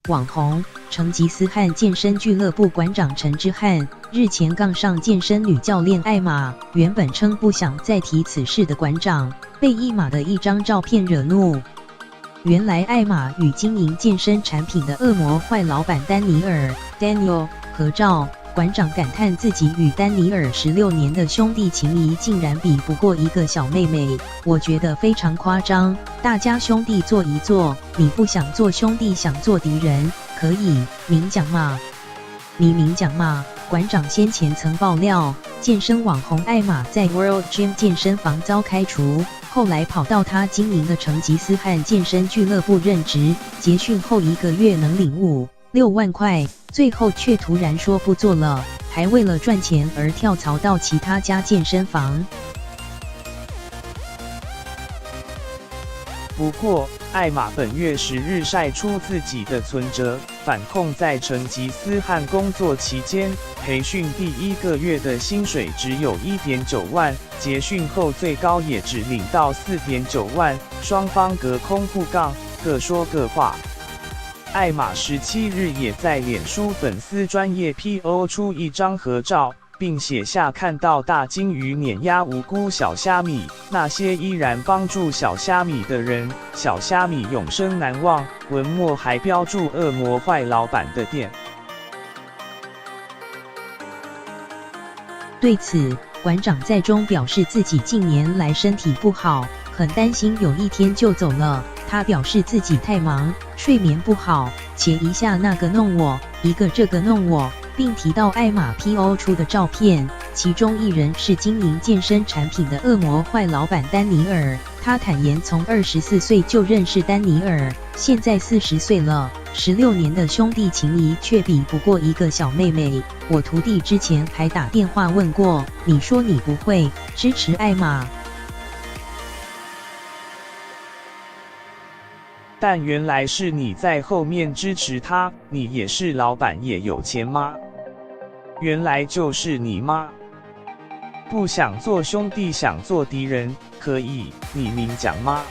网红成吉思汗健身俱乐部馆长陈之汉日前杠上健身女教练艾玛，原本称不想再提此事的馆长，被艾玛的一张照片惹怒。原来艾玛与经营健身产品的恶魔坏老板丹尼尔 Daniel 合照，馆长感叹自己与丹尼尔16年的兄弟情谊竟然比不过一个小妹妹，我觉得非常夸张，大家兄弟做一做，你不想做兄弟想做敌人，可以明讲嘛？你明讲嘛？馆长先前曾爆料，健身网红艾玛在 World Gym 健身房遭开除，后来跑到他经营的成吉思汗健身俱乐部任职，结训后1个月能领5-6万块，最后却突然说不做了，还为了赚钱而跳槽到其他家健身房。不过，艾玛本月10日晒出自己的存折，反控在成吉思汗工作期间，培训第1个月的薪水只有1.9万，结训后最高也只领到4.9万，双方隔空互杠，各说各话。艾玛17日也在脸书粉丝专页 PO 出一张合照，并写下看到大鲸鱼碾压无辜小虾米，那些依然帮助小虾米的人，小虾米永生难忘。文末还标注恶魔坏老板的店。对此，馆长在中表示自己近年来身体不好，很担心有一天就走了。他表示自己太忙，睡眠不好，且一下那个弄我，一个这个弄我，并提到艾玛 PO 出的照片，其中一人是经营健身产品的恶魔坏老板丹尼尔。他坦言从24岁就认识丹尼尔，现在40岁了，16年的兄弟情谊却比不过一个小妹妹。我徒弟之前还打电话问过，你说你不会支持艾玛？但原来是你在后面支持他，你也是老板也有钱吗？原来就是你吗？不想做兄弟想做敌人，可以，你明讲吗？